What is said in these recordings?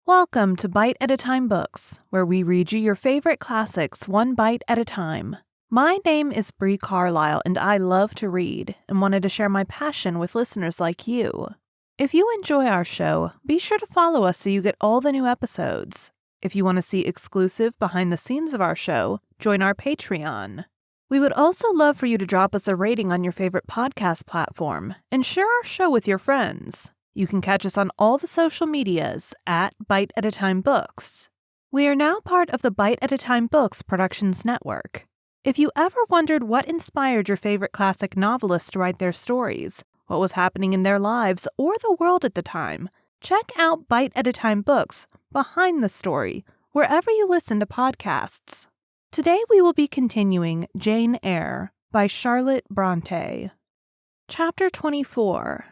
Welcome to Bite at a Time Books, where we read you your favorite classics one bite at a time. My name is Bree Carlile, and I love to read and wanted to share my passion with listeners like you. If you enjoy our show, be sure to follow us so you get all the new episodes. If you want to see exclusive behind the scenes of our show, join our Patreon. We would also love for you to drop us a rating on your favorite podcast platform and share our show with your friends. You can catch us on all the social medias at Bite at a Time Books. We are now part of the Bite at a Time Books Productions Network. If you ever wondered what inspired your favorite classic novelists to write their stories, what was happening in their lives or the world at the time, check out Bite at a Time Books Behind the Story, wherever you listen to podcasts. Today we will be continuing Jane Eyre by Charlotte Bronte. Chapter 24.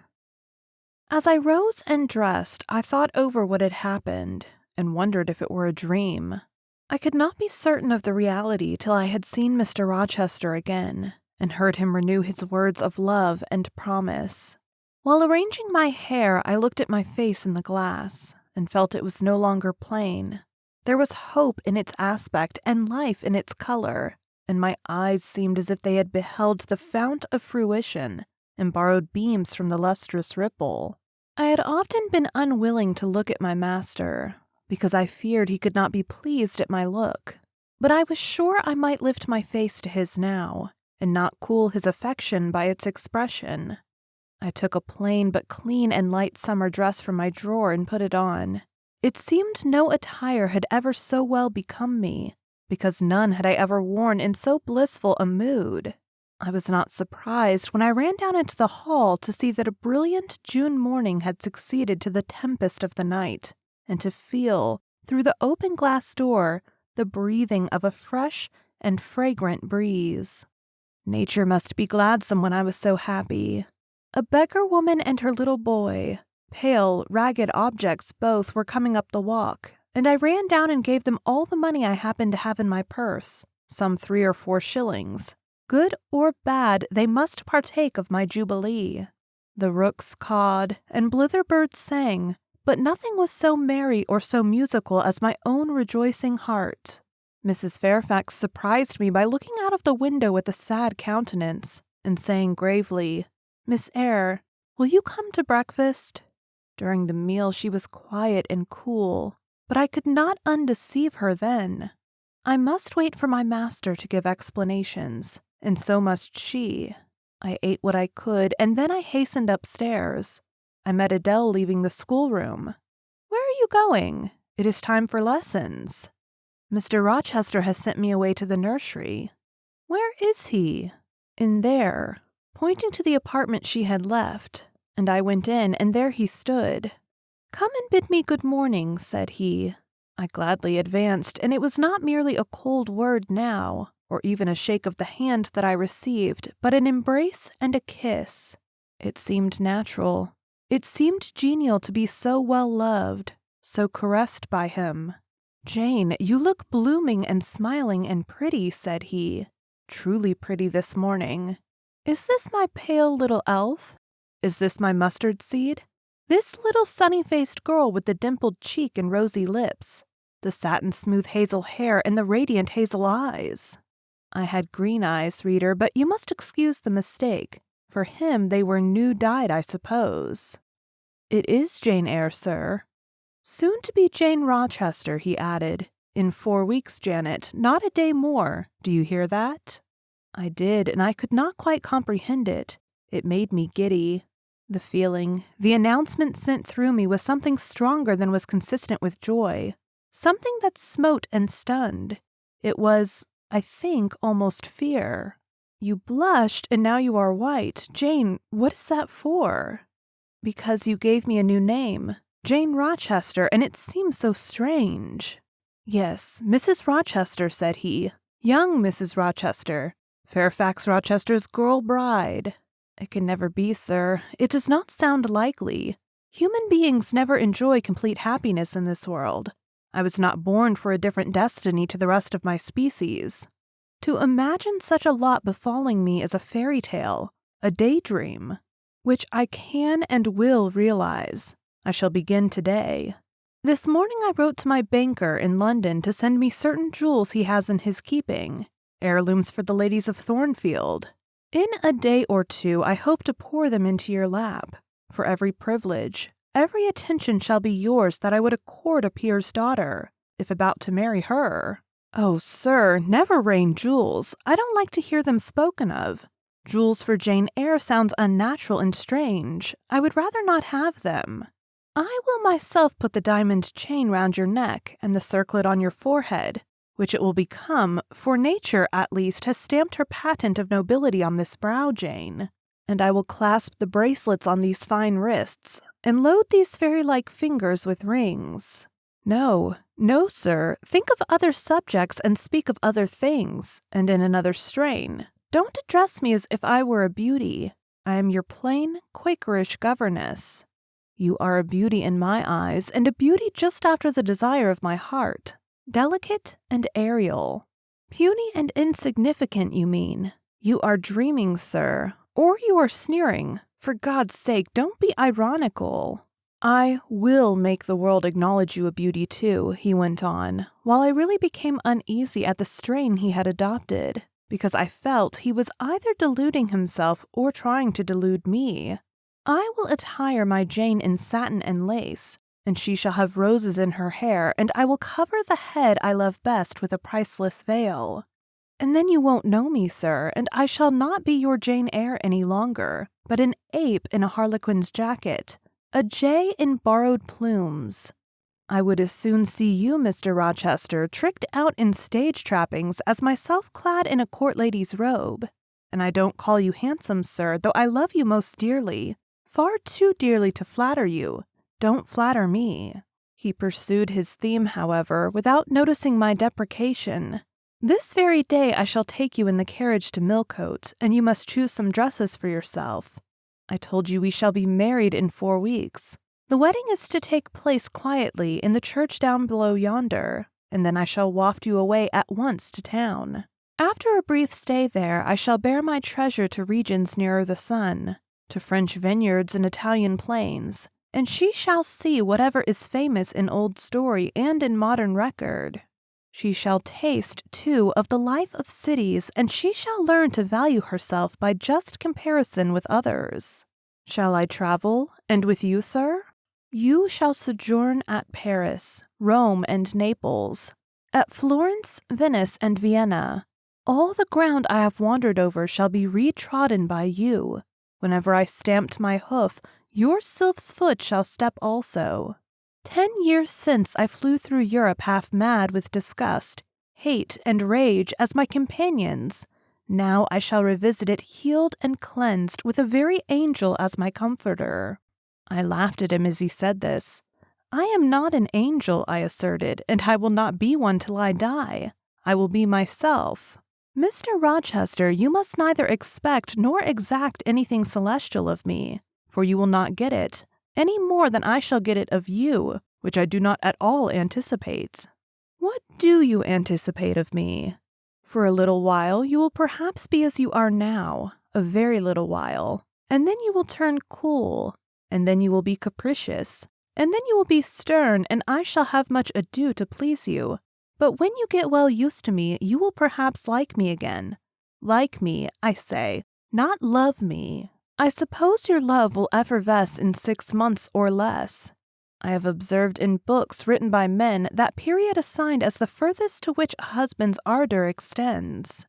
As I rose and dressed, I thought over what had happened and wondered if it were a dream. I could not be certain of the reality till I had seen Mr. Rochester again and heard him renew his words of love and promise. While arranging my hair, I looked at my face in the glass and felt it was no longer plain. There was hope in its aspect and life in its color, and my eyes seemed as if they had beheld the fount of fruition and borrowed beams from the lustrous ripple. I had often been unwilling to look at my master, because I feared he could not be pleased at my look, but I was sure I might lift my face to his now, and not cool his affection by its expression. I took a plain but clean and light summer dress from my drawer and put it on. It seemed no attire had ever so well become me, because none had I ever worn in so blissful a mood. I was not surprised when I ran down into the hall to see that a brilliant June morning had succeeded to the tempest of the night, and to feel, through the open glass door, the breathing of a fresh and fragrant breeze. Nature must be gladsome when I was so happy. A beggar woman and her little boy, pale, ragged objects both, were coming up the walk, and I ran down and gave them all the money I happened to have in my purse, some 3 or 4 shillings. Good or bad, they must partake of my jubilee. The rooks cawed, and blither-birds sang, but nothing was so merry or so musical as my own rejoicing heart. Mrs. Fairfax surprised me by looking out of the window with a sad countenance, and saying gravely, "Miss Eyre, will you come to breakfast?" During the meal she was quiet and cool, but I could not undeceive her then. I must wait for my master to give explanations, and so must she. I ate what I could, and then I hastened upstairs. I met Adele leaving the schoolroom. "Where are you going? It is time for lessons." "Mr. Rochester has sent me away to the nursery." "Where is he?" "In there," pointing to the apartment she had left, and I went in, and there he stood. "Come and bid me good morning," said he. I gladly advanced, and it was not merely a cold word now, or even a shake of the hand that I received, but an embrace and a kiss. It seemed natural. It seemed genial to be so well loved, so caressed by him. "Jane, you look blooming and smiling and pretty," said he. "Truly pretty this morning. Is this my pale little elf? Is this my mustard seed? This little sunny-faced girl with the dimpled cheek and rosy lips, the satin-smooth hazel hair and the radiant hazel eyes?" I had green eyes, reader, but you must excuse the mistake. For him they were new-dyed, I suppose. "It is Jane Eyre, sir." "Soon to be Jane Rochester," he added. "In 4 weeks, Janet, not a day more. Do you hear that?" I did, and I could not quite comprehend it. It made me giddy. The feeling, the announcement sent through me was something stronger than was consistent with joy, something that smote and stunned. It was, I think, almost fear. "You blushed, and now you are white. Jane, what is that for?" "Because you gave me a new name, Jane Rochester, and it seems so strange." "Yes, Mrs. Rochester," said he. "Young Mrs. Rochester, Fairfax Rochester's girl bride." "It can never be, sir. It does not sound likely. Human beings never enjoy complete happiness in this world. I was not born for a different destiny to the rest of my species. To imagine such a lot befalling me is a fairy tale, a daydream, which I can and will realize. I shall begin today." This morning I wrote to my banker in London to send me certain jewels he has in his keeping, heirlooms for the ladies of Thornfield. In a day or two I hope to pour them into your lap. For every privilege, every attention shall be yours that I would accord a peer's daughter, if about to marry her. Oh, sir, never rain jewels. I don't like to hear them spoken of. Jewels for Jane Eyre sounds unnatural and strange. I would rather not have them. I will myself put the diamond chain round your neck and the circlet on your forehead, which it will become, for nature, at least, has stamped her patent of nobility on this brow, Jane. And I will clasp the bracelets on these fine wrists, and load these fairy-like fingers with rings. No, no, sir, think of other subjects and speak of other things, and in another strain. Don't address me as if I were a beauty. I am your plain, Quakerish governess. You are a beauty in my eyes, and a beauty just after the desire of my heart. Delicate and aerial. Puny and insignificant, you mean. You are dreaming, sir, or you are sneering. For God's sake, don't be ironical. I will make the world acknowledge you a beauty too, he went on, while I really became uneasy at the strain he had adopted, because I felt he was either deluding himself or trying to delude me. I will attire my Jane in satin and lace, and she shall have roses in her hair, and I will cover the head I love best with a priceless veil. And then you won't know me, sir, and I shall not be your Jane Eyre any longer, but an ape in a harlequin's jacket, a jay in borrowed plumes. I would as soon see you, Mr. Rochester, tricked out in stage trappings as myself clad in a court lady's robe. And I don't call you handsome, sir, though I love you most dearly, far too dearly to flatter you. Don't flatter me. He pursued his theme, however, without noticing my deprecation. This very day I shall take you in the carriage to Millcote, and you must choose some dresses for yourself. I told you we shall be married in 4 weeks. The wedding is to take place quietly in the church down below yonder, and then I shall waft you away at once to town. After a brief stay there, I shall bear my treasure to regions nearer the sun, to French vineyards and Italian plains, and she shall see whatever is famous in old story and in modern record. She shall taste, too, of the life of cities, and she shall learn to value herself by just comparison with others. Shall I travel, and with you, sir? You shall sojourn at Paris, Rome, and Naples, at Florence, Venice, and Vienna. All the ground I have wandered over shall be retrodden by you. Whenever I stamped my hoof, your sylph's foot shall step also. 10 years since I flew through Europe half mad with disgust, hate, and rage as my companions. Now I shall revisit it healed and cleansed with a very angel as my comforter. I laughed at him as he said this. I am not an angel, I asserted, and I will not be one till I die. I will be myself. Mr. Rochester, you must neither expect nor exact anything celestial of me, for you will not get it, any more than I shall get it of you, which I do not at all anticipate. What do you anticipate of me? For a little while you will perhaps be as you are now, a very little while, and then you will turn cool, and then you will be capricious, and then you will be stern, and I shall have much ado to please you. But when you get well used to me, you will perhaps like me again. Like me, I say, not love me. I suppose your love will effervesce in 6 months or less. I have observed in books written by men that period assigned as the furthest to which a husband's ardor extends.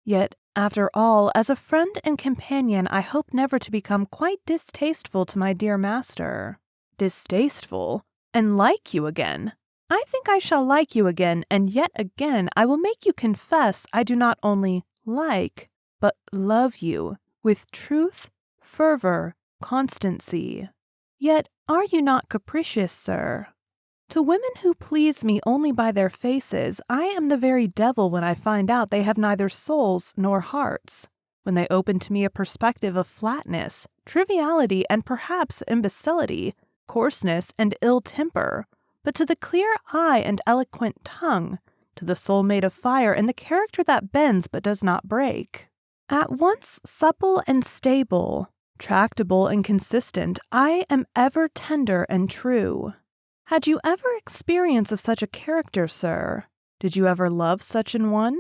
Yet, after all, as a friend and companion, I hope never to become quite distasteful to my dear master. Distasteful? And like you again? I think I shall like you again, and yet again I will make you confess I do not only like, but love you, with truth, fervor, constancy. Yet are you not capricious, sir? To women who please me only by their faces, I am the very devil when I find out they have neither souls nor hearts, when they open to me a perspective of flatness, triviality, and perhaps imbecility, coarseness, and ill temper, but to the clear eye and eloquent tongue, to the soul made of fire and the character that bends but does not break. At once supple and stable, tractable and consistent, I am ever tender and true. Had you ever experience of such a character, sir? Did you ever love such an one?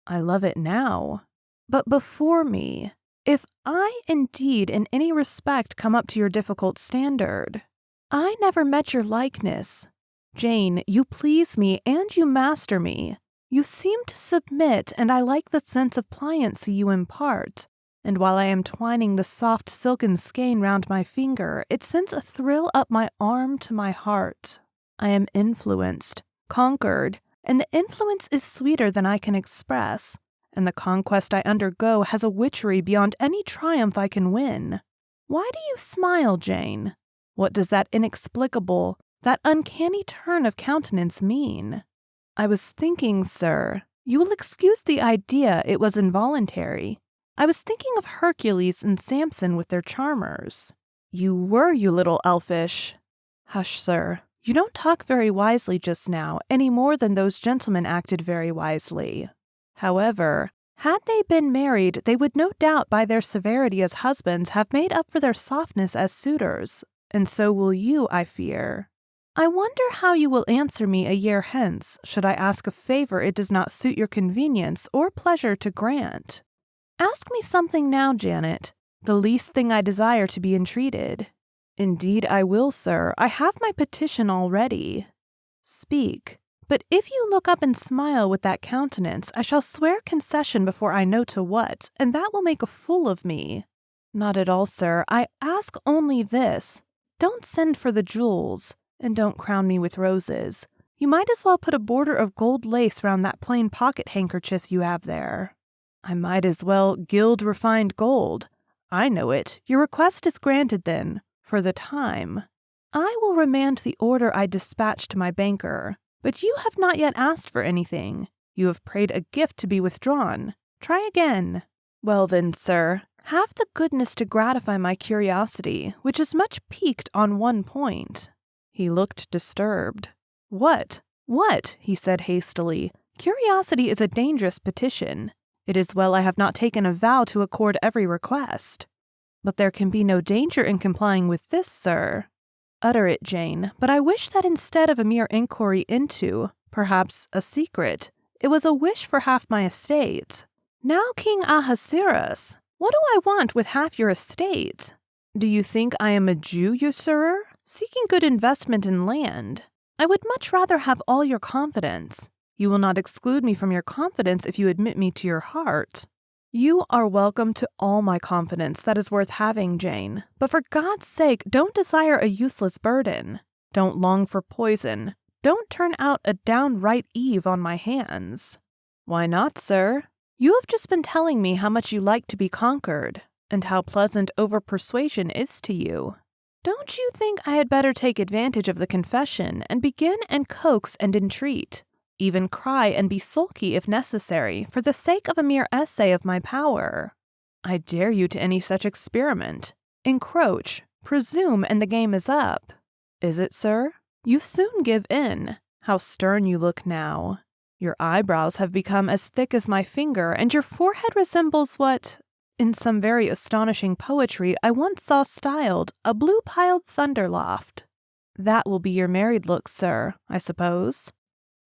I love it now. But before me, if I indeed in any respect come up to your difficult standard, I never met your likeness. Jane, you please me and you master me. You seem to submit, and I like the sense of pliancy you impart. And while I am twining the soft silken skein round my finger, it sends a thrill up my arm to my heart. I am influenced, conquered, and the influence is sweeter than I can express, and the conquest I undergo has a witchery beyond any triumph I can win. Why do you smile, Jane? What does that inexplicable, that uncanny turn of countenance mean? I was thinking, sir, you will excuse the idea, it was involuntary. I was thinking of Hercules and Samson with their charmers. You were, you little elfish. Hush, sir. You don't talk very wisely just now, any more than those gentlemen acted very wisely. However, had they been married, they would no doubt by their severity as husbands have made up for their softness as suitors, and so will you, I fear. I wonder how you will answer me a year hence, should I ask a favor it does not suit your convenience or pleasure to grant. Ask me something now, Janet, the least thing I desire to be entreated. Indeed I will, sir. I have my petition already. Speak. But if you look up and smile with that countenance, I shall swear concession before I know to what, and that will make a fool of me. Not at all, sir. I ask only this. Don't send for the jewels, and don't crown me with roses. You might as well put a border of gold lace round that plain pocket handkerchief you have there. I might as well gild refined gold. I know it. Your request is granted then, for the time. I will remand the order I dispatched to my banker, but you have not yet asked for anything. You have prayed a gift to be withdrawn. Try again. Well then, sir, have the goodness to gratify my curiosity, which is much piqued on one point. He looked disturbed. What? He said hastily. Curiosity is a dangerous petition. It is well I have not taken a vow to accord every request. But there can be no danger in complying with this, sir. Utter it, Jane, but I wish that instead of a mere inquiry into, perhaps, a secret, it was a wish for half my estate. Now King Ahasuerus, what do I want with half your estate? Do you think I am a Jew, usurer, seeking good investment in land? I would much rather have all your confidence. You will not exclude me from your confidence if you admit me to your heart. You are welcome to all my confidence that is worth having, Jane, but for God's sake, don't desire a useless burden. Don't long for poison. Don't turn out a downright Eve on my hands. Why not, sir? You have just been telling me how much you like to be conquered, and how pleasant over-persuasion is to you. Don't you think I had better take advantage of the confession and begin and coax and entreat? Even cry and be sulky if necessary, for the sake of a mere essay of my power. I dare you to any such experiment. Encroach, presume, and the game is up. Is it, sir? You soon give in. How stern you look now. Your eyebrows have become as thick as my finger, and your forehead resembles what, in some very astonishing poetry, I once saw styled a blue-piled thunderloft. That will be your married look, sir, I suppose.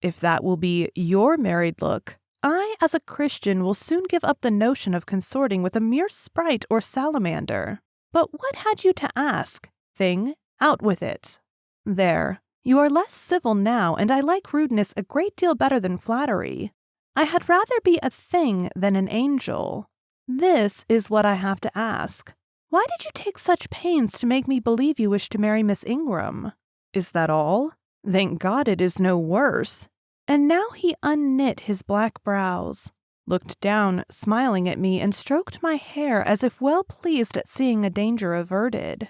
If that will be your married look, I, as a Christian, will soon give up the notion of consorting with a mere sprite or salamander. But what had you to ask? Thing, out with it. There, you are less civil now, and I like rudeness a great deal better than flattery. I had rather be a thing than an angel. This is what I have to ask. Why did you take such pains to make me believe you wish to marry Miss Ingram? Is that all? Thank God it is no worse. And now he unknit his black brows, looked down, smiling at me, and stroked my hair as if well pleased at seeing a danger averted.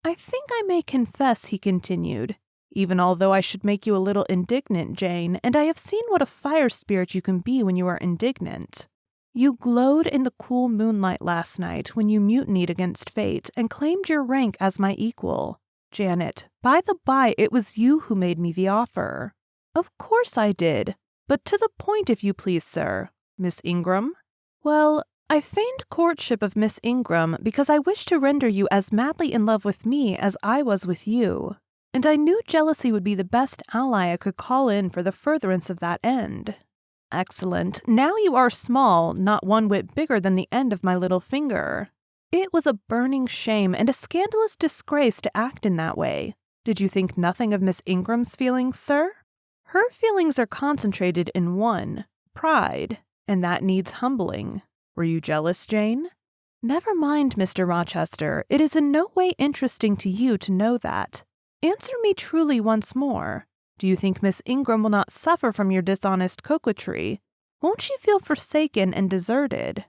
I think I may confess, he continued, even although I should make you a little indignant, Jane, and I have seen what a fire spirit you can be when you are indignant. You glowed in the cool moonlight last night when you mutinied against fate and claimed your rank as my equal. Janet, by the by, it was you who made me the offer. Of course I did, but to the point if you please, sir. Miss Ingram? Well, I feigned courtship of Miss Ingram because I wished to render you as madly in love with me as I was with you. and I knew jealousy would be the best ally I could call in for the furtherance of that end. Excellent. Now you are small, not one whit bigger than the end of my little finger. It was a burning shame and a scandalous disgrace to act in that way. Did you think nothing of Miss Ingram's feelings, sir? Her feelings are concentrated in one, pride, and that needs humbling. Were you jealous, Jane? Never mind, Mr. Rochester. It is in no way interesting to you to know that. Answer me truly once more. Do you think Miss Ingram will not suffer from your dishonest coquetry? Won't she feel forsaken and deserted?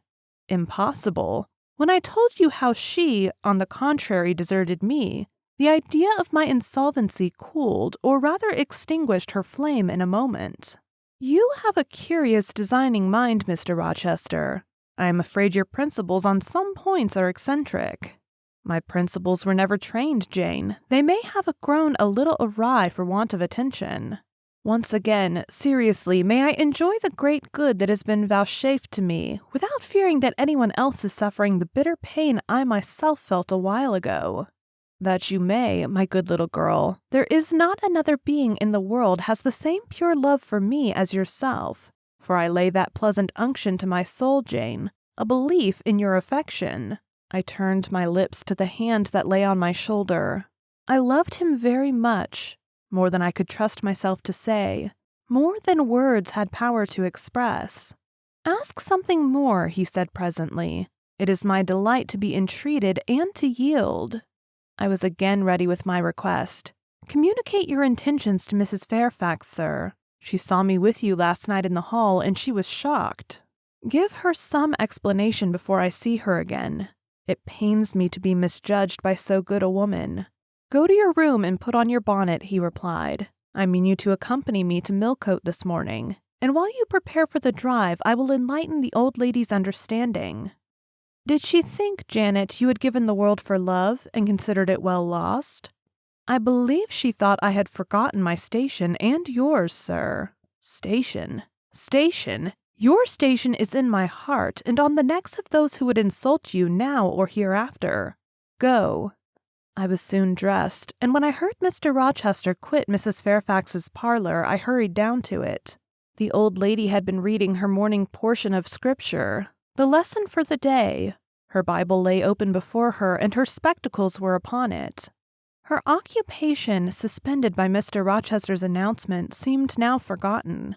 Impossible. When I told you how she, on the contrary, deserted me, the idea of my insolvency cooled, or rather extinguished her flame in a moment. You have a curious designing mind, Mr. Rochester. I am afraid your principles on some points are eccentric. My principles were never trained, Jane. They may have grown a little awry for want of attention. Once again, seriously, may I enjoy the great good that has been vouchsafed to me, without fearing that anyone else is suffering the bitter pain I myself felt a while ago. That you may, my good little girl. There is not another being in the world has the same pure love for me as yourself, for I lay that pleasant unction to my soul, Jane, a belief in your affection. I turned my lips to the hand that lay on my shoulder. I loved him very much, more than I could trust myself to say, more than words had power to express. Ask something more, he said presently. It is my delight to be entreated and to yield. I was again ready with my request. Communicate your intentions to Mrs. Fairfax, sir. She saw me with you last night in the hall, and she was shocked. Give her some explanation before I see her again. It pains me to be misjudged by so good a woman. Go to your room and put on your bonnet, he replied. I mean you to accompany me to Millcote this morning, and while you prepare for the drive, I will enlighten the old lady's understanding. Did she think, Janet, you had given the world for love and considered it well lost? I believe she thought I had forgotten my station and yours, sir. Station? Station? Your station is in my heart and on the necks of those who would insult you now or hereafter. Go. I was soon dressed, and when I heard Mr. Rochester quit Mrs. Fairfax's parlor, I hurried down to it. The old lady had been reading her morning portion of Scripture, the lesson for the day. Her Bible lay open before her, and her spectacles were upon it. Her occupation, suspended by Mr. Rochester's announcement, seemed now forgotten.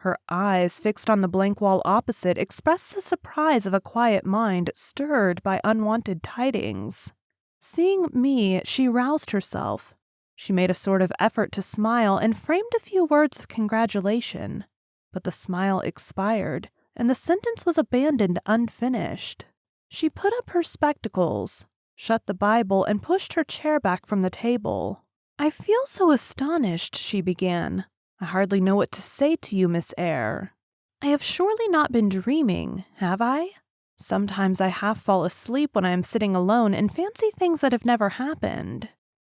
Her eyes, fixed on the blank wall opposite, expressed the surprise of a quiet mind stirred by unwonted tidings. Seeing me, she roused herself. She made a sort of effort to smile and framed a few words of congratulation, but the smile expired, and the sentence was abandoned unfinished. She put up her spectacles, shut the Bible, and pushed her chair back from the table. I feel so astonished, she began. I hardly know what to say to you, Miss Eyre. I have surely not been dreaming, have I? Sometimes I half fall asleep when I am sitting alone and fancy things that have never happened.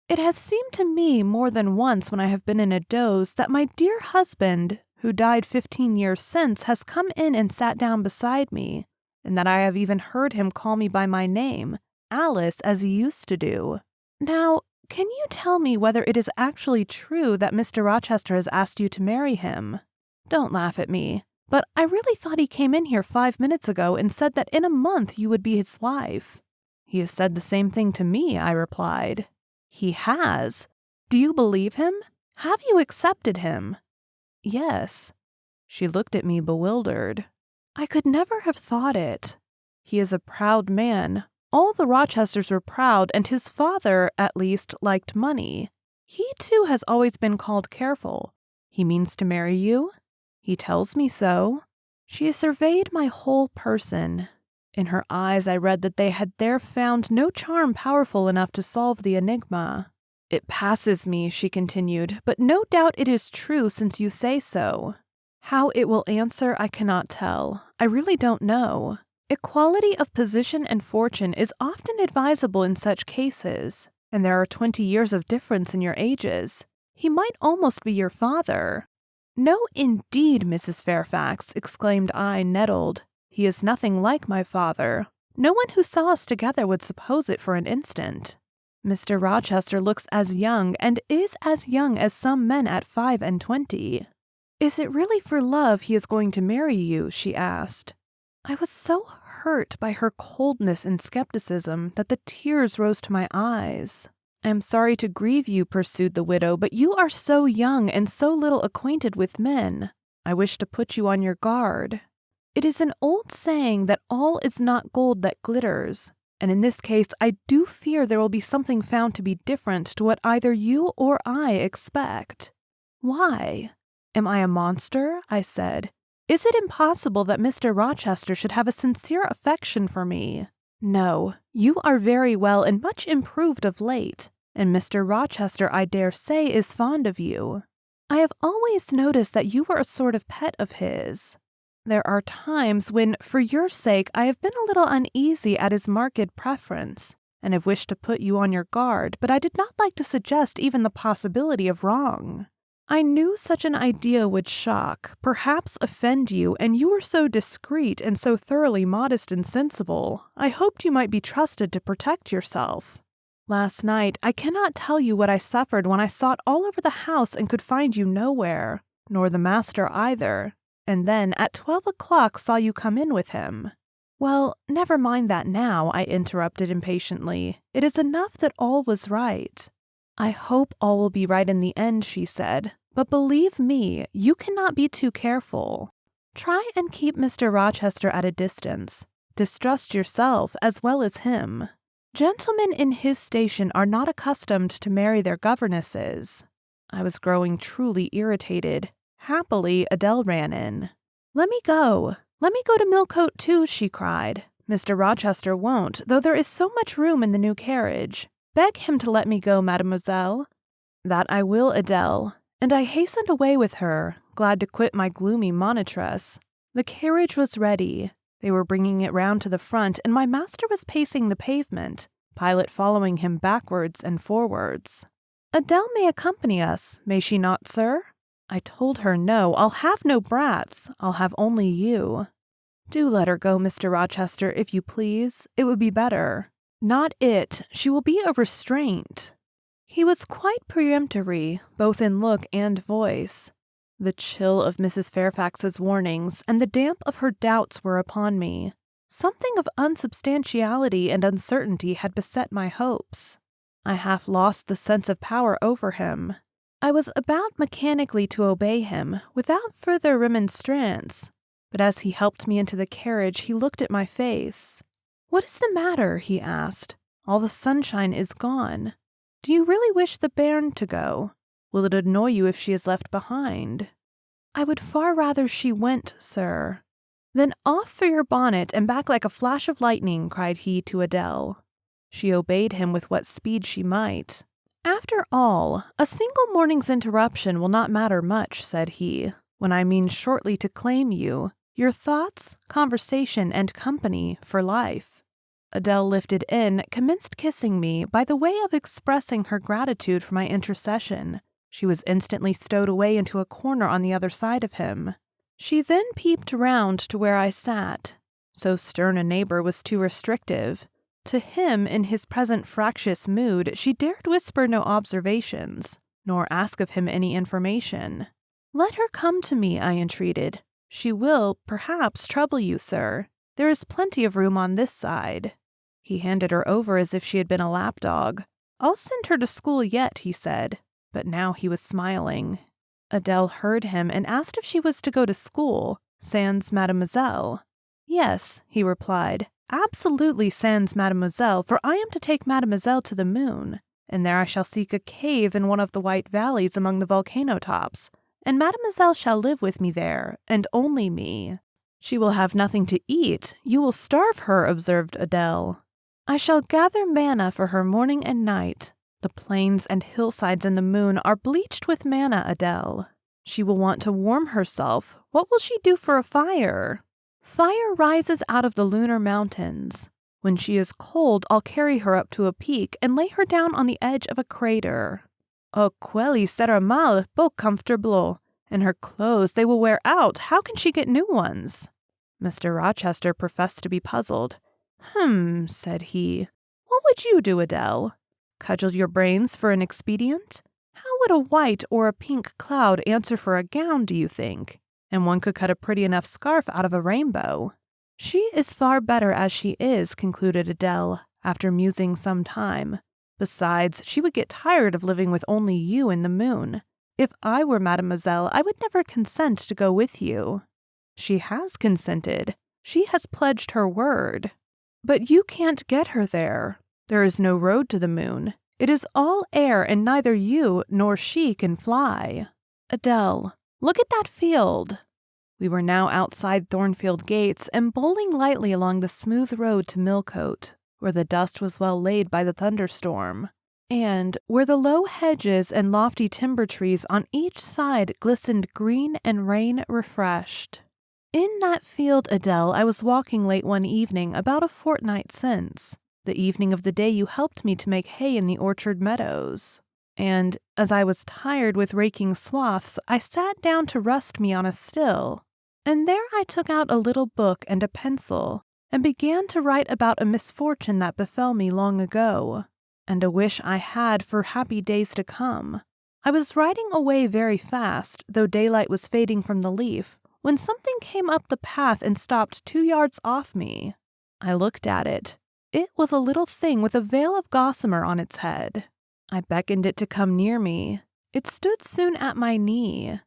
It has seemed to me more than once when I have been in a doze that my dear husband, who died 15 years since, has come in and sat down beside me, and that I have even heard him call me by my name, Alice, as he used to do. Now, can you tell me whether it is actually true that Mr. Rochester has asked you to marry him? Don't laugh at me, but I really thought he came in here 5 minutes ago and said that in a month you would be his wife. He has said the same thing to me, I replied. He has? Do you believe him? Have you accepted him? Yes. She looked at me bewildered. I could never have thought it. He is a proud man. All the Rochesters were proud, and his father, at least, liked money. He, too, has always been called careful. He means to marry you? He tells me so. She surveyed my whole person. In her eyes I read that they had there found no charm powerful enough to solve the enigma. It passes me, she continued, but no doubt it is true since you say so. How it will answer I cannot tell. I really don't know. Equality of position and fortune is often advisable in such cases, and there are 20 years of difference in your ages. He might almost be your father. No, indeed, Mrs. Fairfax, exclaimed I, nettled. He is nothing like my father. No one who saw us together would suppose it for an instant. Mr. Rochester looks as young and is as young as some men at 25. Is it really for love he is going to marry you? She asked. I was so hurt by her coldness and skepticism that the tears rose to my eyes. I am sorry to grieve you, pursued the widow, but you are so young and so little acquainted with men. I wish to put you on your guard. It is an old saying that all is not gold that glitters, and in this case I do fear there will be something found to be different to what either you or I expect. Why? Am I a monster? I said. Is it impossible that Mr. Rochester should have a sincere affection for me? No, you are very well and much improved of late, and Mr. Rochester, I dare say, is fond of you. I have always noticed that you were a sort of pet of his. There are times when, for your sake, I have been a little uneasy at his marked preference, and have wished to put you on your guard, but I did not like to suggest even the possibility of wrong. I knew such an idea would shock, perhaps offend you, and you were so discreet and so thoroughly modest and sensible, I hoped you might be trusted to protect yourself. Last night, I cannot tell you what I suffered when I sought all over the house and could find you nowhere, nor the master either, and then at 12 o'clock saw you come in with him. Well, never mind that now, I interrupted impatiently. It is enough that all was right. I hope all will be right in the end, she said, but believe me, you cannot be too careful. Try and keep Mr. Rochester at a distance. Distrust yourself as well as him. Gentlemen in his station are not accustomed to marry their governesses. I was growing truly irritated. Happily, Adele ran in. Let me go to Millcote too, she cried. Mr. Rochester won't, though there is so much room in the new carriage. Beg him to let me go, mademoiselle. That I will, Adele. And I hastened away with her, glad to quit my gloomy monitress. The carriage was ready. They were bringing it round to the front, and my master was pacing the pavement, Pilot following him backwards and forwards. Adele may accompany us, may she not, sir? I told her no, I'll have no brats, I'll have only you. Do let her go, Mr. Rochester, if you please. It would be better. Not it. She will be a restraint. He was quite peremptory, both in look and voice. The chill of Mrs. Fairfax's warnings and the damp of her doubts were upon me. Something of unsubstantiality and uncertainty had beset my hopes. I half lost the sense of power over him. I was about mechanically to obey him, without further remonstrance, but as he helped me into the carriage, he looked at my face. What is the matter? He asked. All the sunshine is gone. Do you really wish the bairn to go? Will it annoy you if she is left behind? I would far rather she went, sir. Then off for your bonnet and back like a flash of lightning, cried he to Adele. She obeyed him with what speed she might. After all, a single morning's interruption will not matter much, said he, when I mean shortly to claim you, your thoughts, conversation, and company for life. Adele lifted in, commenced kissing me by the way of expressing her gratitude for my intercession. She was instantly stowed away into a corner on the other side of him. She then peeped round to where I sat. So stern a neighbor was too restrictive. To him, in his present fractious mood, she dared whisper no observations, nor ask of him any information. Let her come to me, I entreated. She will, perhaps, trouble you, sir. There is plenty of room on this side. He handed her over as if she had been a lapdog. I'll send her to school yet, he said, but now he was smiling. Adele heard him and asked if she was to go to school, sans mademoiselle. Yes, he replied, absolutely sans mademoiselle, for I am to take mademoiselle to the moon, and there I shall seek a cave in one of the white valleys among the volcano tops, and mademoiselle shall live with me there, and only me. She will have nothing to eat. You will starve her, observed Adele. I shall gather manna for her morning and night. The plains and hillsides in the moon are bleached with manna, Adele. She will want to warm herself. What will she do for a fire? Fire rises out of the lunar mountains. When she is cold, I'll carry her up to a peak and lay her down on the edge of a crater. Oh, quelli sera mal, beau comfortable. And her clothes, they will wear out. How can she get new ones? Mr. Rochester professed to be puzzled. Said he. What would you do, Adele? Cudgel your brains for an expedient? How would a white or a pink cloud answer for a gown, do you think? And one could cut a pretty enough scarf out of a rainbow. She is far better as she is, concluded Adele, after musing some time. Besides, she would get tired of living with only you and the moon. If I were Mademoiselle, I would never consent to go with you. She has consented. She has pledged her word. But you can't get her there. There is no road to the moon. It is all air, and neither you nor she can fly. Adele, look at that field. We were now outside Thornfield Gates and bowling lightly along the smooth road to Millcote, where the dust was well laid by the thunderstorm, and where the low hedges and lofty timber trees on each side glistened green and rain-refreshed. In that field, Adele, I was walking late one evening about a fortnight since, the evening of the day you helped me to make hay in the orchard meadows. And, as I was tired with raking swaths, I sat down to rest me on a still, and there I took out a little book and a pencil, and began to write about a misfortune that befell me long ago, and a wish I had for happy days to come. I was writing away very fast, though daylight was fading from the leaf, when something came up the path and stopped 2 yards off me. I looked at it. It was a little thing with a veil of gossamer on its head. I beckoned it to come near me. It stood soon at my knee.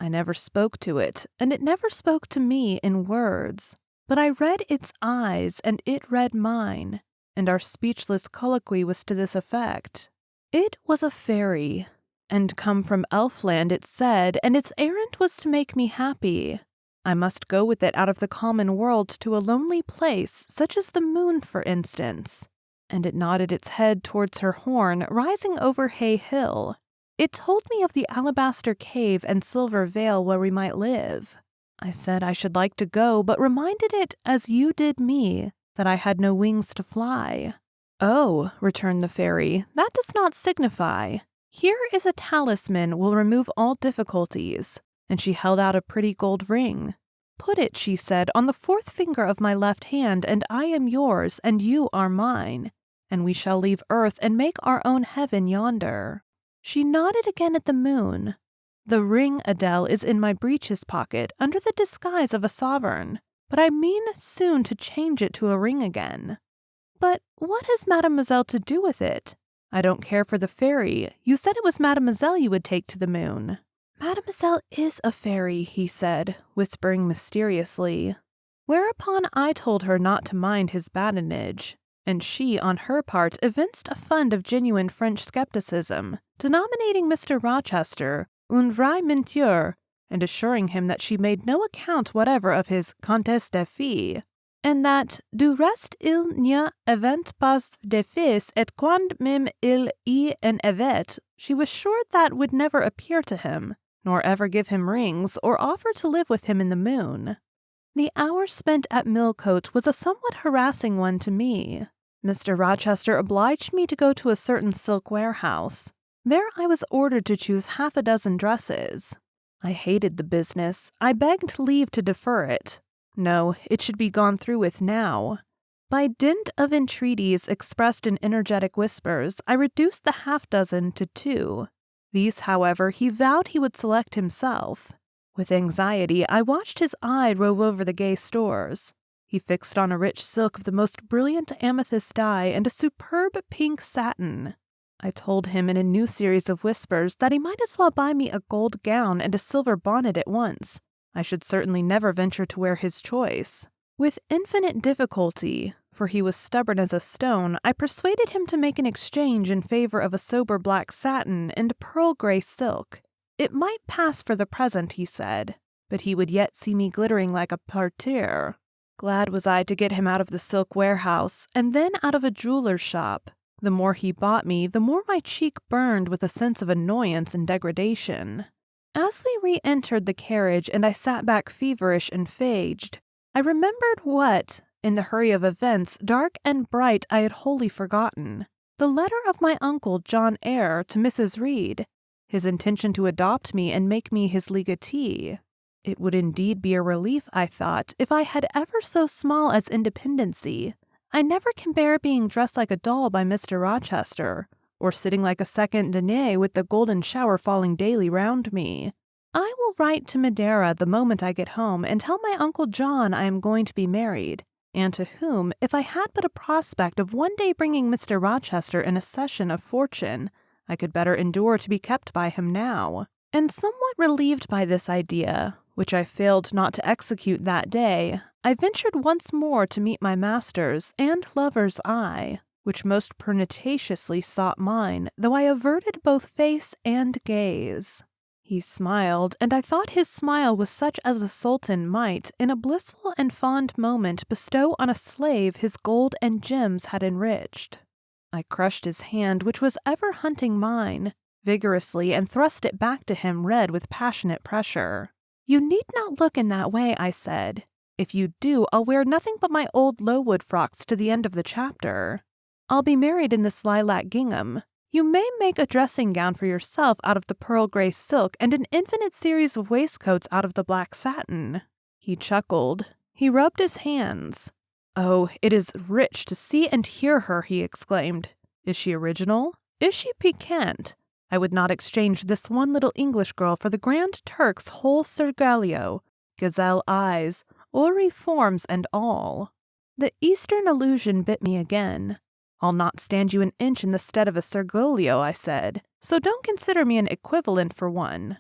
I never spoke to it, and it never spoke to me in words, but I read its eyes, and it read mine, and our speechless colloquy was to this effect. It was a fairy, and come from Elfland, it said, and its errand was to make me happy. I must go with it out of the common world to a lonely place, such as the moon, for instance. And it nodded its head towards her horn, rising over Hay Hill. It told me of the alabaster cave and silver vale where we might live. I said I should like to go, but reminded it, as you did me, that I had no wings to fly. Oh, returned the fairy, that does not signify. Here is a talisman will remove all difficulties. And she held out a pretty gold ring. Put it, she said, on the 4th finger of my left hand, and I am yours, and you are mine. And we shall leave earth and make our own heaven yonder. She nodded again at the moon. The ring, Adele, is in my breeches pocket, under the disguise of a sovereign, but I mean soon to change it to a ring again. But what has Mademoiselle to do with it? I don't care for the fairy. You said it was Mademoiselle you would take to the moon. Mademoiselle is a fairy, he said, whispering mysteriously. Whereupon I told her not to mind his badinage, and she, on her part, evinced a fund of genuine French skepticism, denominating Mr. Rochester un vrai menteur, and assuring him that she made no account whatever of his Comtesse de Fille, and that, du reste il n'y avait pas de fils, et quand même il y en avait, she was sure that would never appear to him, nor ever give him rings, or offer to live with him in the moon. The hour spent at Millcote was a somewhat harassing one to me. Mr. Rochester obliged me to go to a certain silk warehouse. There I was ordered to choose 6 dresses. I hated the business. I begged leave to defer it. No, it should be gone through with now. By dint of entreaties expressed in energetic whispers, I reduced the 6 to 2. These, however, he vowed he would select himself. With anxiety, I watched his eye rove over the gay stores. He fixed on a rich silk of the most brilliant amethyst dye and a superb pink satin. I told him in a new series of whispers that he might as well buy me a gold gown and a silver bonnet at once. I should certainly never venture to wear his choice. With infinite difficulty, for he was stubborn as a stone, I persuaded him to make an exchange in favor of a sober black satin and pearl-gray silk. It might pass for the present, he said, but he would yet see me glittering like a parterre. Glad was I to get him out of the silk warehouse, and then out of a jeweler's shop. The more he bought me, the more my cheek burned with a sense of annoyance and degradation. As we re-entered the carriage and I sat back feverish and faged, I remembered what, in the hurry of events, dark and bright, I had wholly forgotten. The letter of my uncle, Jane Eyre, to Mrs. Reed. His intention to adopt me and make me his legatee. It would indeed be a relief, I thought, if I had ever so small as independency. I never can bear being dressed like a doll by Mr. Rochester, or sitting like a second Danae with the golden shower falling daily round me. I will write to Madeira the moment I get home and tell my Uncle John I am going to be married, and to whom, if I had but a prospect of one day bringing Mr. Rochester an accession of fortune, I could better endure to be kept by him now. And somewhat relieved by this idea, which I failed not to execute that day, I ventured once more to meet my master's and lover's eye, which most pertinaciously sought mine, though I averted both face and gaze. He smiled, and I thought his smile was such as a sultan might, in a blissful and fond moment, bestow on a slave his gold and gems had enriched. I crushed his hand, which was ever hunting mine, vigorously, and thrust it back to him red with passionate pressure. "You need not look in that way," I said. "If you do, I'll wear nothing but my old Lowood frocks to the end of the chapter. I'll be married in this lilac gingham. You may make a dressing gown for yourself out of the pearl gray silk and an infinite series of waistcoats out of the black satin." He chuckled. He rubbed his hands. "Oh, it is rich to see and hear her," he exclaimed. "Is she original? Is she piquant? I would not exchange this one little English girl for the Grand Turk's whole Sergalio, gazelle eyes, houri forms and all." The Eastern allusion bit me again. "I'll not stand you an inch in the stead of a Sergalio," I said, "so don't consider me an equivalent for one.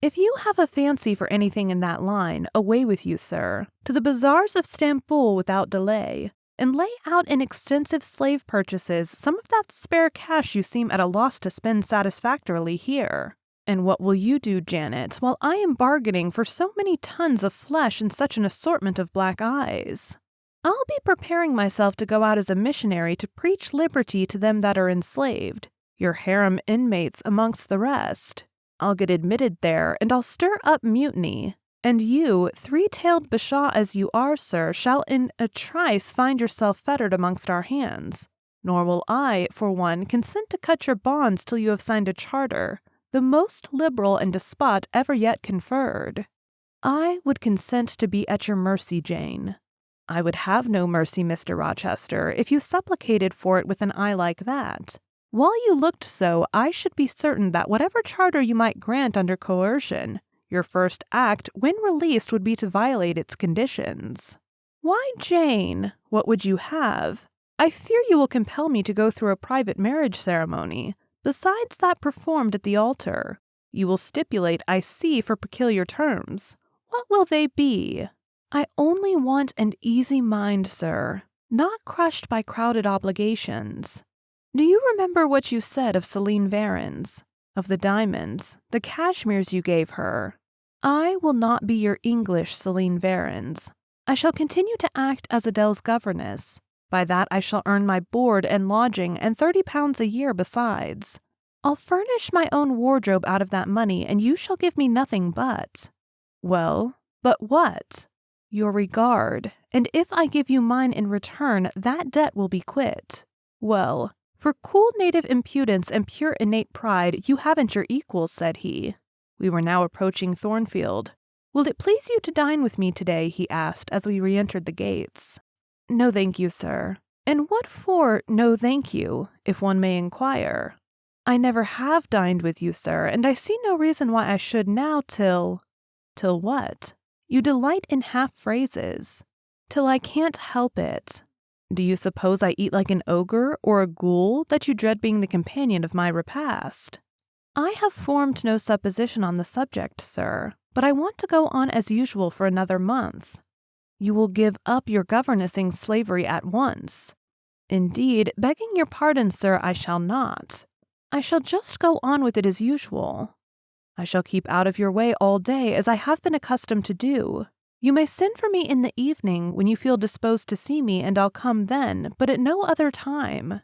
If you have a fancy for anything in that line, away with you, sir, to the bazaars of Stamboul without delay, and lay out in extensive slave purchases some of that spare cash you seem at a loss to spend satisfactorily here. And what will you do, Janet, while I am bargaining for so many tons of flesh and such an assortment of black eyes? I'll be preparing myself to go out as a missionary to preach liberty to them that are enslaved, your harem inmates amongst the rest. I'll get admitted there, and I'll stir up mutiny. And you, three-tailed bashaw as you are, sir, shall in a trice find yourself fettered amongst our hands. Nor will I, for one, consent to cut your bonds till you have signed a charter, the most liberal and despot ever yet conferred. I would consent to be at your mercy, Jane. I would have no mercy, Mr. Rochester, if you supplicated for it with an eye like that. While you looked so, I should be certain that whatever charter you might grant under coercion, your first act, when released, would be to violate its conditions. Why, Jane, what would you have? I fear you will compel me to go through a private marriage ceremony, besides that performed at the altar. You will stipulate, I see, for peculiar terms. What will they be? I only want an easy mind, sir, not crushed by crowded obligations. Do you remember what you said of Celine Varens, of the diamonds, the cashmeres you gave her? I will not be your English Celine Varens. I shall continue to act as Adele's governess. By that I shall earn my board and lodging and £30 a year besides. I'll furnish my own wardrobe out of that money, and you shall give me nothing but— Well, but what? Your regard, and if I give you mine in return, that debt will be quit. Well, for cool native impudence and pure innate pride, you haven't your equals, said he. We were now approaching Thornfield. Will it please you to dine with me today? He asked as we re-entered the gates. No, thank you, sir. And what for no thank you, if one may inquire? I never have dined with you, sir, and I see no reason why I should now till what? You delight in half-phrases. Till I can't help it. Do you suppose I eat like an ogre or a ghoul, that you dread being the companion of my repast? I have formed no supposition on the subject, sir, but I want to go on as usual for another month. You will give up your governessing slavery at once. Indeed, begging your pardon, sir, I shall not. I shall just go on with it as usual. I shall keep out of your way all day, as I have been accustomed to do. You may send for me in the evening when you feel disposed to see me, and I'll come then, but at no other time.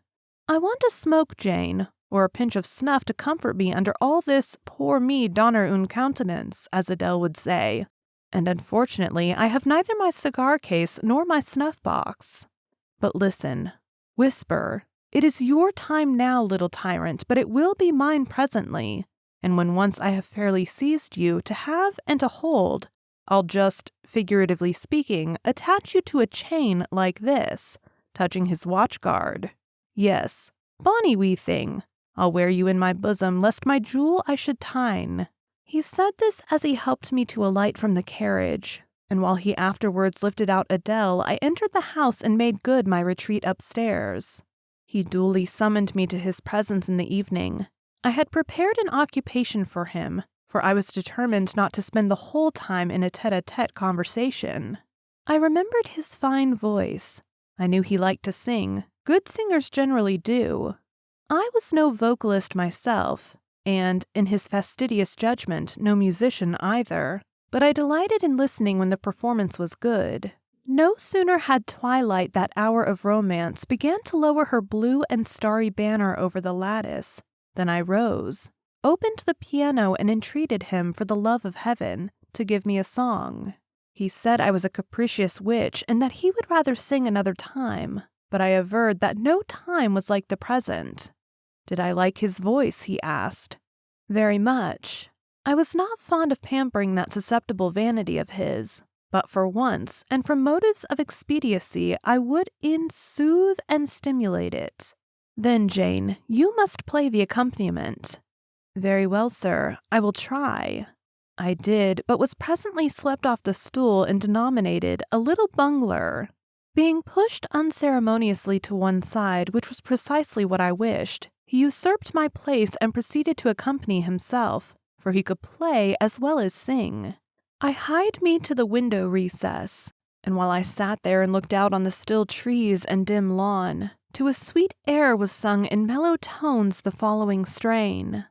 I want a smoke, Jane, or a pinch of snuff to comfort me under all this poor me donner un countenance, as Adele would say. And unfortunately, I have neither my cigar case nor my snuff box. But listen, whisper. It is your time now, little tyrant, but it will be mine presently. And when once I have fairly seized you, to have and to hold, I'll just, figuratively speaking, attach you to a chain like this, touching his watch guard. Yes, bonny wee thing, I'll wear you in my bosom, lest my jewel I should tine." He said this as he helped me to alight from the carriage, and while he afterwards lifted out Adele, I entered the house and made good my retreat upstairs. He duly summoned me to his presence in the evening. I had prepared an occupation for him, for I was determined not to spend the whole time in a tete-a-tete conversation. I remembered his fine voice. I knew he liked to sing. Good singers generally do. I was no vocalist myself, and, in his fastidious judgment, no musician either, but I delighted in listening when the performance was good. No sooner had twilight, that hour of romance, began to lower her blue and starry banner over the lattice, than I rose, opened the piano, and entreated him, for the love of heaven, to give me a song. He said I was a capricious witch, and that he would rather sing another time, but I averred that no time was like the present. Did I like his voice, he asked. Very much. I was not fond of pampering that susceptible vanity of his, but for once, and from motives of expediency, I would soothe and stimulate it. Then, Jane, you must play the accompaniment. Very well, sir, I will try. I did, but was presently swept off the stool and denominated a little bungler. Being pushed unceremoniously to one side, which was precisely what I wished, he usurped my place and proceeded to accompany himself, for he could play as well as sing. I hied me to the window recess, and while I sat there and looked out on the still trees and dim lawn, to a sweet air was sung in mellow tones the following strain.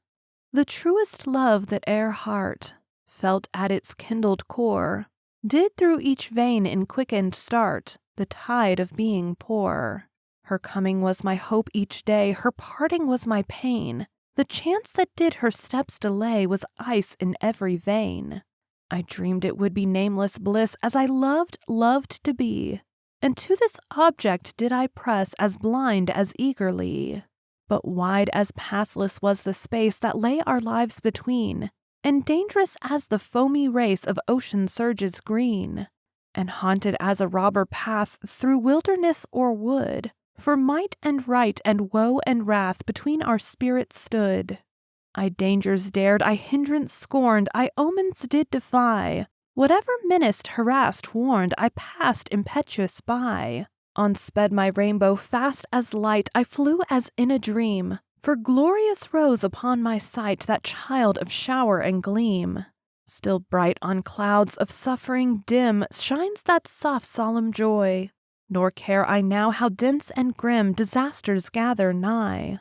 The truest love that e'er heart felt at its kindled core, did through each vein in quickened start the tide of being pour. Her coming was my hope each day, her parting was my pain. The chance that did her steps delay was ice in every vein. I dreamed it would be nameless bliss as I loved to be, and to this object did I press as blind as eagerly. But wide as pathless was the space that lay our lives between, and dangerous as the foamy race of ocean surges green, and haunted as a robber path through wilderness or wood, for might and right and woe and wrath between our spirits stood. I dangers dared, I hindrance scorned, I omens did defy. Whatever menaced, harassed, warned, I passed impetuous by. On sped my rainbow fast as light, I flew as in a dream, for glorious rose upon my sight that child of shower and gleam. Still bright on clouds of suffering dim shines that soft solemn joy, nor care I now how dense and grim disasters gather nigh.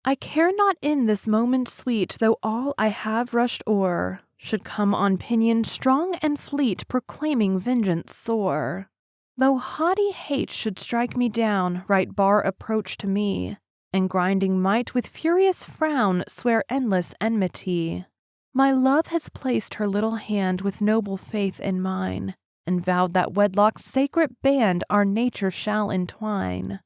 I care not in this moment sweet, though all I have rushed o'er should come on pinion strong and fleet, proclaiming vengeance sore. Though haughty hate should strike me down, right bar approach to me, and grinding might with furious frown swear endless enmity. My love has placed her little hand with noble faith in mine, and vowed that wedlock's sacred band our nature shall entwine.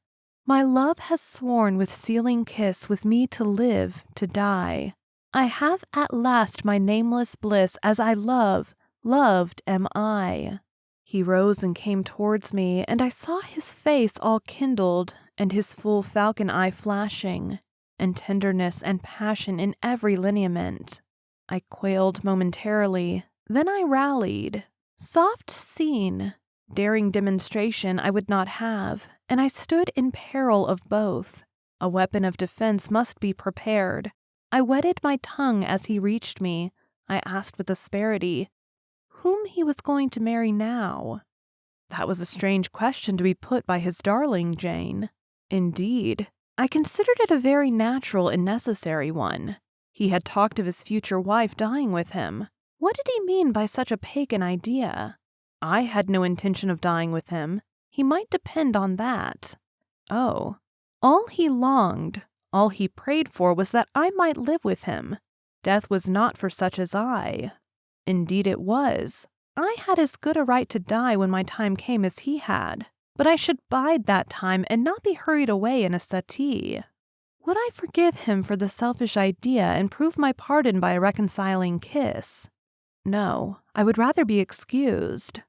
My love has sworn with sealing kiss with me to live, to die. I have at last my nameless bliss, as I loved am I. He rose and came towards me, and I saw his face all kindled, and his full falcon eye flashing, and tenderness and passion in every lineament. I quailed momentarily, then I rallied. Soft scene, daring demonstration I would not have, and I stood in peril of both. A weapon of defense must be prepared. I wetted my tongue as he reached me. I asked with asperity whom he was going to marry now. That was a strange question to be put by his darling Jane. Indeed, I considered it a very natural and necessary one. He had talked of his future wife dying with him. What did he mean by such a pagan idea? I had no intention of dying with him. He might depend on that. Oh, all he longed, all he prayed for was that I might live with him. Death was not for such as I. Indeed it was. I had as good a right to die when my time came as he had, but I should bide that time and not be hurried away in a settee. Would I forgive him for the selfish idea and prove my pardon by a reconciling kiss? No, I would rather be excused.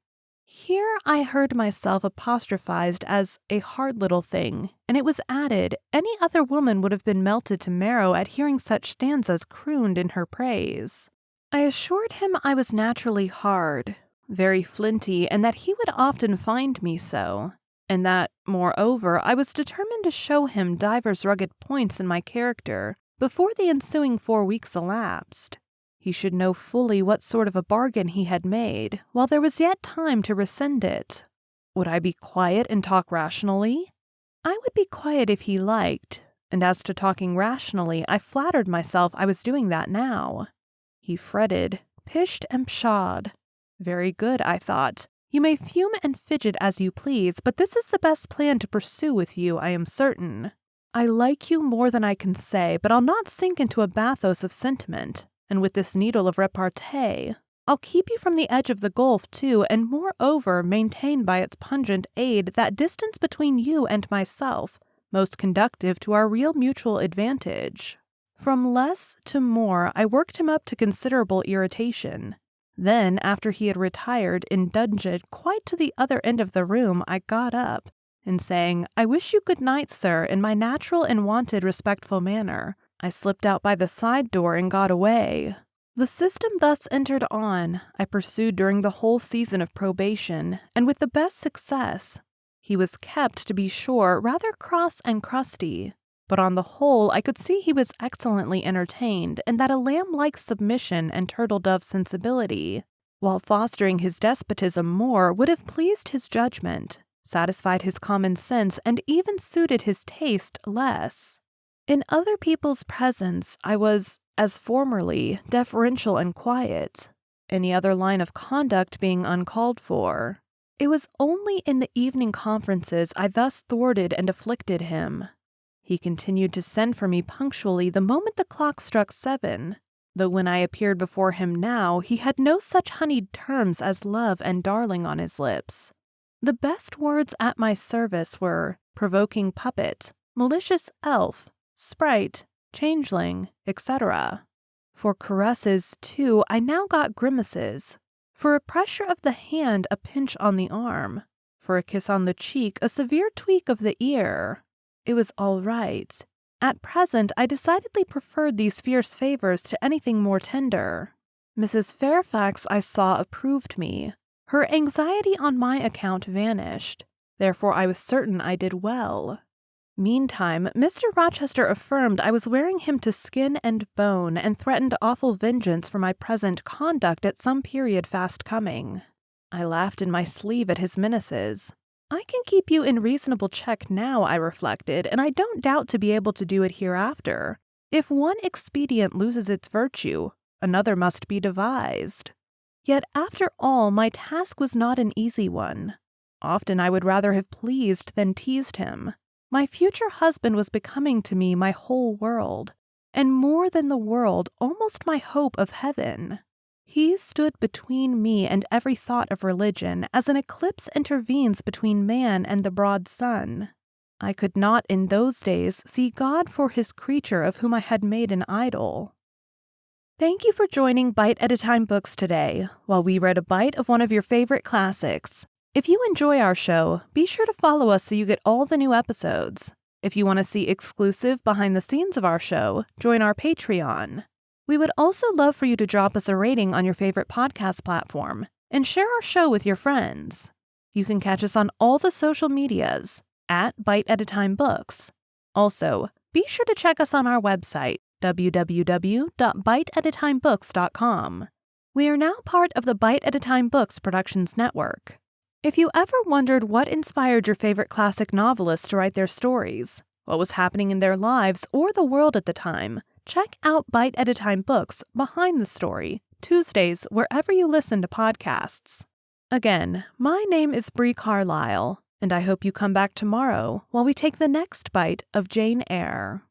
Here I heard myself apostrophized as a hard little thing, and it was added, any other woman would have been melted to marrow at hearing such stanzas crooned in her praise. I assured him I was naturally hard, very flinty, and that he would often find me so, and that, moreover, I was determined to show him divers rugged points in my character before the ensuing 4 weeks elapsed. He should know fully what sort of a bargain he had made, while there was yet time to rescind it. Would I be quiet and talk rationally? I would be quiet if he liked, and as to talking rationally, I flattered myself I was doing that now. He fretted, pished and pshawed. Very good, I thought. You may fume and fidget as you please, but this is the best plan to pursue with you, I am certain. I like you more than I can say, but I'll not sink into a bathos of sentiment. And with this needle of repartee, I'll keep you from the edge of the gulf, too, and moreover maintain by its pungent aid that distance between you and myself, most conducive to our real mutual advantage. From less to more, I worked him up to considerable irritation. Then, after he had retired in dudgeon quite to the other end of the room, I got up, and saying, I wish you good night, sir, in my natural and wonted respectful manner, I slipped out by the side door and got away. The system thus entered on, I pursued during the whole season of probation, and with the best success. He was kept, to be sure, rather cross and crusty, but on the whole I could see he was excellently entertained, and that a lamb-like submission and turtle-dove sensibility, while fostering his despotism more, would have pleased his judgment, satisfied his common sense, and even suited his taste less. In other people's presence, I was, as formerly, deferential and quiet, any other line of conduct being uncalled for. It was only in the evening conferences I thus thwarted and afflicted him. He continued to send for me punctually the moment the clock struck 7, though when I appeared before him now, he had no such honeyed terms as love and darling on his lips. The best words at my service were provoking puppet, malicious elf, sprite, changeling, etc. For caresses, too, I now got grimaces. For a pressure of the hand, a pinch on the arm. For a kiss on the cheek, a severe tweak of the ear. It was all right. At present, I decidedly preferred these fierce favors to anything more tender. Mrs. Fairfax, I saw, approved me. Her anxiety on my account vanished. Therefore, I was certain I did well. Meantime, Mr. Rochester affirmed I was wearing him to skin and bone, and threatened awful vengeance for my present conduct at some period fast coming. I laughed in my sleeve at his menaces. I can keep you in reasonable check now, I reflected, and I don't doubt to be able to do it hereafter. If one expedient loses its virtue, another must be devised. Yet, after all, my task was not an easy one. Often I would rather have pleased than teased him. My future husband was becoming to me my whole world, and more than the world, almost my hope of heaven. He stood between me and every thought of religion, as an eclipse intervenes between man and the broad sun. I could not in those days see God for his creature of whom I had made an idol. Thank you for joining Bite at a Time Books today, while we read a bite of one of your favorite classics. If you enjoy our show, be sure to follow us so you get all the new episodes. If you want to see exclusive behind the scenes of our show, join our Patreon. We would also love for you to drop us a rating on your favorite podcast platform and share our show with your friends. You can catch us on all the social medias at Bite at a Time Books. Also, be sure to check us on our website, www.biteatatimebooks.com. We are now part of the Bite at a Time Books Productions Network. If you ever wondered what inspired your favorite classic novelists to write their stories, what was happening in their lives or the world at the time, check out Bite at a Time Books Behind the Story, Tuesdays wherever you listen to podcasts. Again, my name is Bree Carlile, and I hope you come back tomorrow while we take the next bite of Jane Eyre.